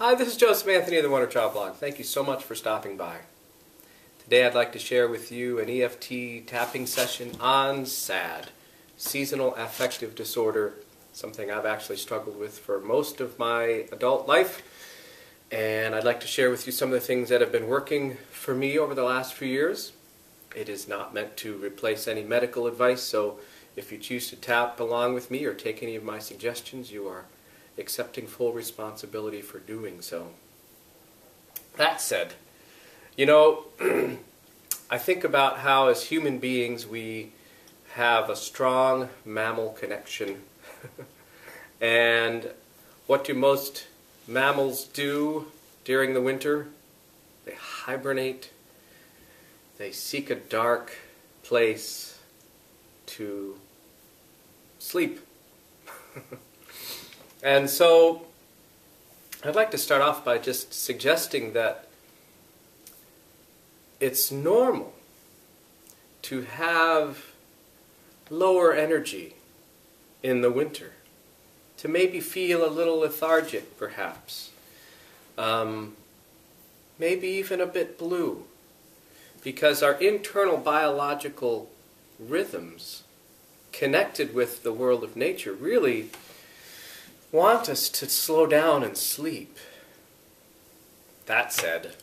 Hi, this is Joseph Anthony of the Wonder Child blog. Thank you so much for stopping by. Today I'd like to share with you an EFT tapping session on S.A.D, Seasonal Affective Disorder, something I've actually struggled with for most of my adult life. And I'd like to share with you some of the things that have been working for me over the last few years. It is not meant to replace any medical advice, so if you choose to tap along with me or take any of my suggestions, you are accepting full responsibility for doing so. That said, you know, I think about how as human beings we have a strong mammal connection. And what do most mammals do during the winter? They hibernate. They seek a dark place to sleep. And so I'd like to start off by just suggesting that it's normal to have lower energy in the winter, to maybe feel a little lethargic perhaps, maybe even a bit blue, because our internal biological rhythms connected with the world of nature really want us to slow down and sleep. That said,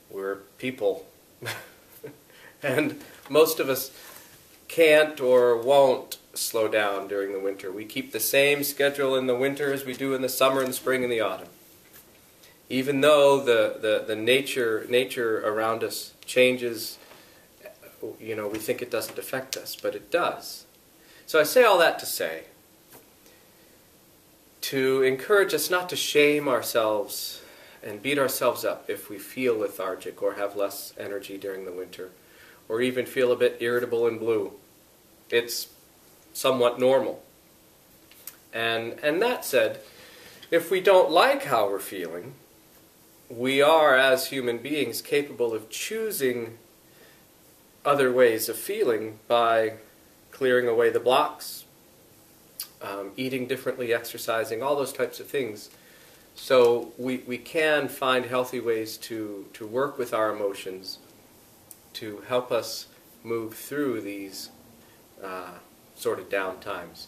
we're people, and most of us can't or won't slow down during the winter. We keep the same schedule in the winter as we do in the summer and spring and the autumn. Even though the nature around us changes, you know, we think it doesn't affect us, but it does. So I say all that to say, to encourage us not to shame ourselves and beat ourselves up if we feel lethargic or have less energy during the winter, or even feel a bit irritable and blue. It's somewhat normal. And that said, if we don't like how we're feeling, we are, as human beings, capable of choosing other ways of feeling by clearing away the blocks, eating differently, exercising, all those types of things. So we can find healthy ways to work with our emotions to help us move through these sort of down times.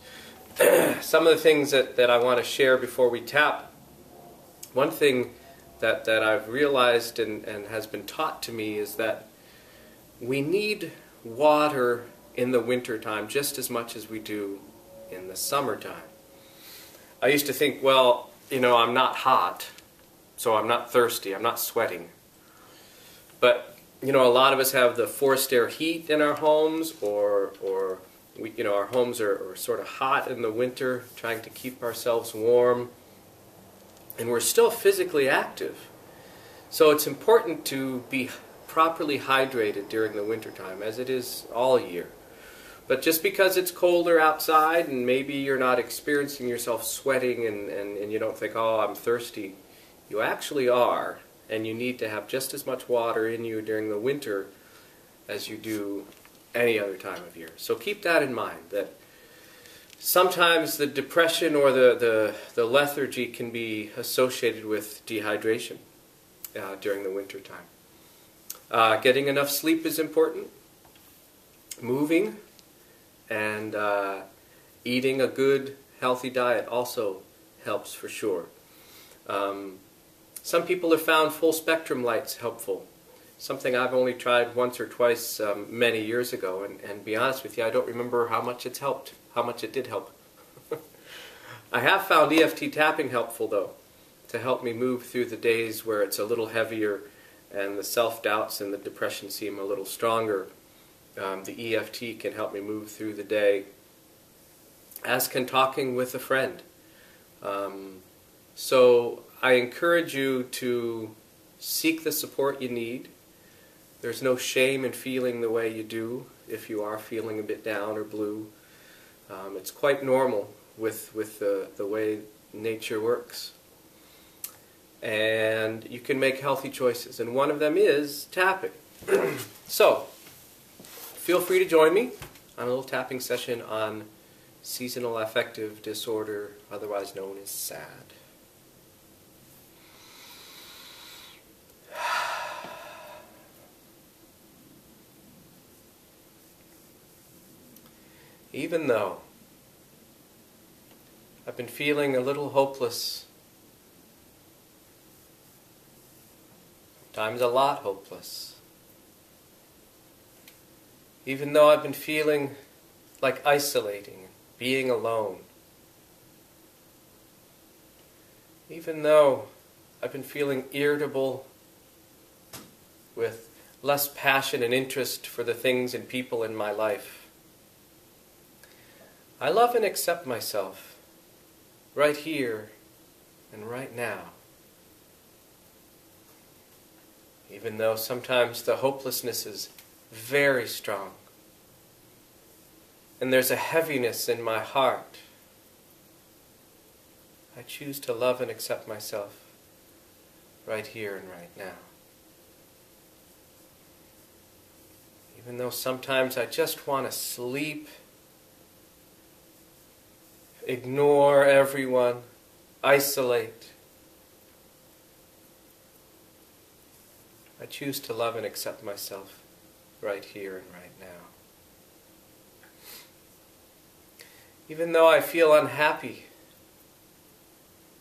Some of the things that I want to share before we tap, one thing that I've realized and has been taught to me is that we need water in the wintertime just as much as we do in the summertime. I used to think, well, you know, I'm not hot, so I'm not thirsty, I'm not sweating. But, you know, a lot of us have the forced air heat in our homes, or we, you know, our homes are sort of hot in the winter, trying to keep ourselves warm, and we're still physically active. So it's important to be properly hydrated during the wintertime, as it is all year. But just because it's colder outside and maybe you're not experiencing yourself sweating and you don't think, oh, I'm thirsty, you actually are, and you need to have just as much water in you during the winter as you do any other time of year. So keep that in mind, that sometimes the depression or the lethargy can be associated with dehydration during the winter time. Getting enough sleep is important. Moving and eating a good, healthy diet also helps for sure. Some people have found full spectrum lights helpful, something I've only tried once or twice many years ago, and to be honest with you, I don't remember how much it's helped, how much it did help. I have found EFT tapping helpful though, to help me move through the days where it's a little heavier and the self-doubts and the depression seem a little stronger. The EFT can help me move through the day, as can talking with a friend. So I encourage you to seek the support you need. There's no shame in feeling the way you do if you are feeling a bit down or blue. It's quite normal with the way nature works. And you can make healthy choices, and one of them is tapping. So feel free to join me on a little tapping session on Seasonal Affective Disorder, otherwise known as S.A.D. Even though I've been feeling a little hopeless, sometimes a lot hopeless. Even though I've been feeling like isolating, being alone. Even though I've been feeling irritable with less passion and interest for the things and people in my life, I love and accept myself right here and right now. Even though sometimes the hopelessness is very strong and there's a heaviness in my heart, I choose to love and accept myself right here and right now. Even though sometimes I just want to sleep, ignore everyone, isolate, I choose to love and accept myself right here and right now. Even though I feel unhappy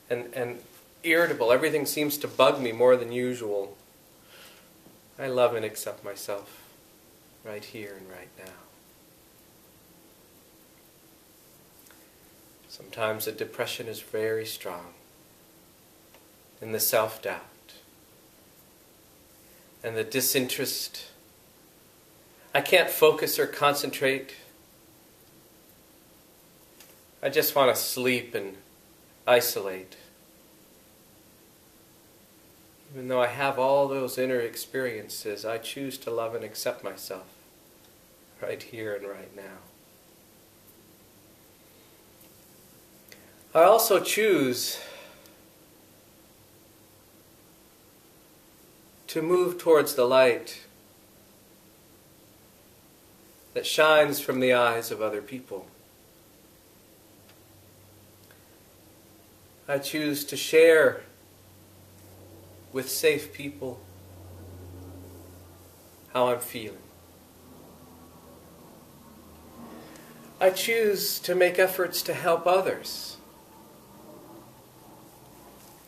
and irritable, everything seems to bug me more than usual, I love and accept myself right here and right now. Sometimes the depression is very strong, and the self-doubt, and the disinterest. I can't focus or concentrate. I just want to sleep and isolate. Even though I have all those inner experiences, I choose to love and accept myself right here and right now. I also choose to move towards the light that shines from the eyes of other people. I choose to share with safe people how I'm feeling. I choose to make efforts to help others,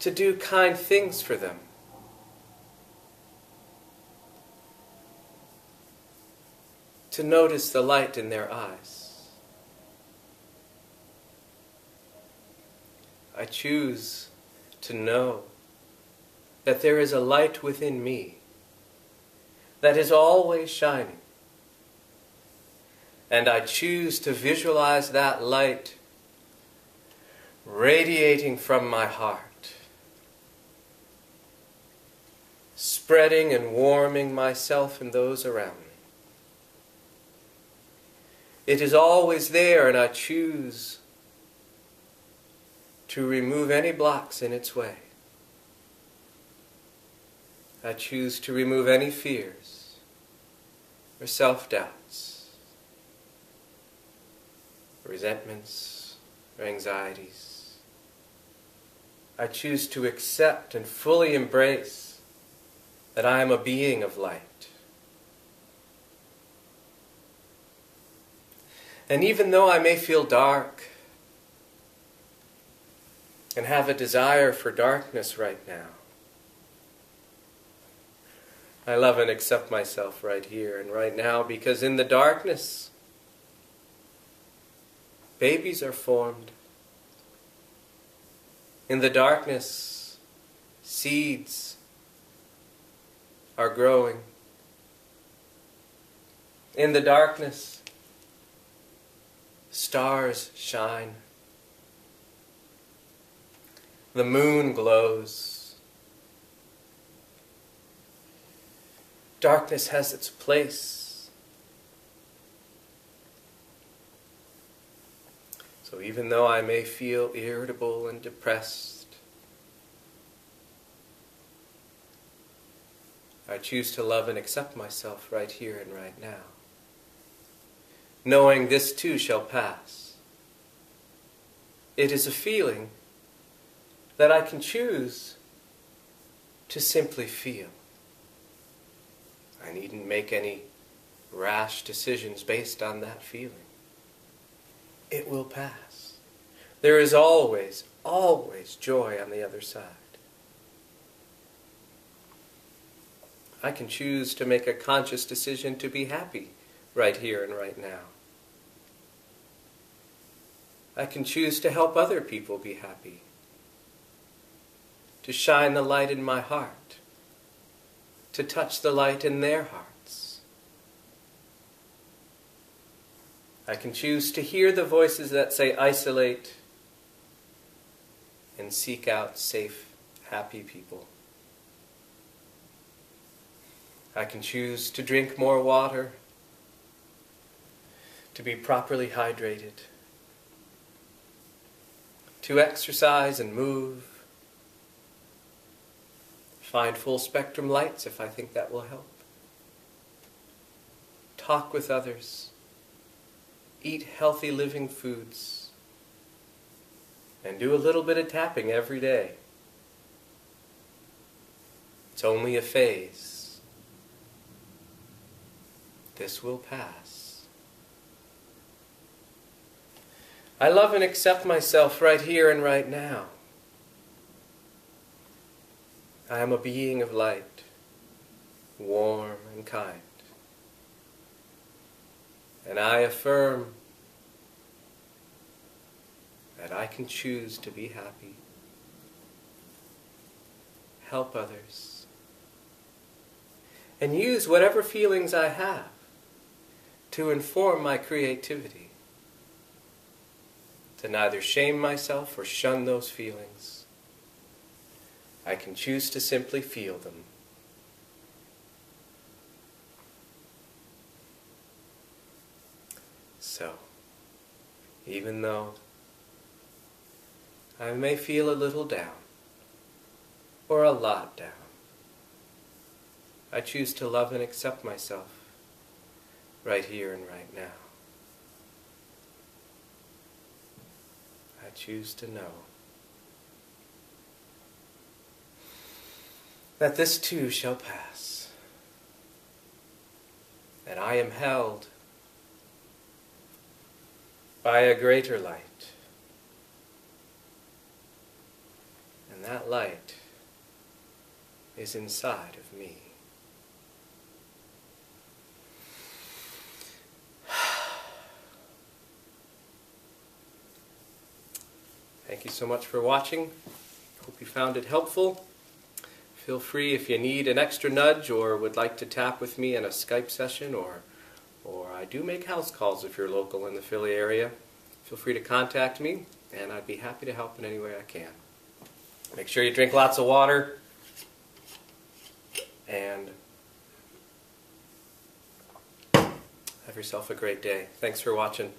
to do kind things for them, to notice the light in their eyes. I choose to know that there is a light within me that is always shining. And I choose to visualize that light radiating from my heart, spreading and warming myself and those around me. It is always there, and I choose to remove any blocks in its way. I choose to remove any fears or self-doubts, resentments or anxieties. I choose to accept and fully embrace that I am a being of light. And even though I may feel dark and have a desire for darkness right now, I love and accept myself right here and right now, because in the darkness, babies are formed. In the darkness, seeds are growing. In the darkness, stars shine. The moon glows. Darkness has its place. So even though I may feel irritable and depressed, I choose to love and accept myself right here and right now, knowing this too shall pass. It is a feeling that I can choose to simply feel. I needn't make any rash decisions based on that feeling. it will pass. There is always, always joy on the other side. I can choose to make a conscious decision to be happy right here and right now. I can choose to help other people be happy, to shine the light in my heart, to touch the light in their hearts. I can choose to hear the voices that say isolate and seek out safe, happy people. I can choose to drink more water, to be properly hydrated, to exercise and move, find full spectrum lights if I think that will help, talk with others, eat healthy living foods, and do a little bit of tapping every day. It's only a phase. This will pass. I love and accept myself right here and right now. I am a being of light, warm and kind. And I affirm that I can choose to be happy, help others, and use whatever feelings I have to inform my creativity, to neither shame myself or shun those feelings. I can choose to simply feel them. So, even though I may feel a little down, or a lot down, I choose to love and accept myself right here and right now. I choose to know that this too shall pass, that I am held by a greater light, and that light is inside of me. Thank you so much for watching. Hope you found it helpful. Feel free if you need an extra nudge or would like to tap with me in a Skype session, or I do make house calls if you're local in the Philly area. Feel free to contact me, and I'd be happy to help in any way I can. Make sure you drink lots of water, and have yourself a great day. Thanks for watching.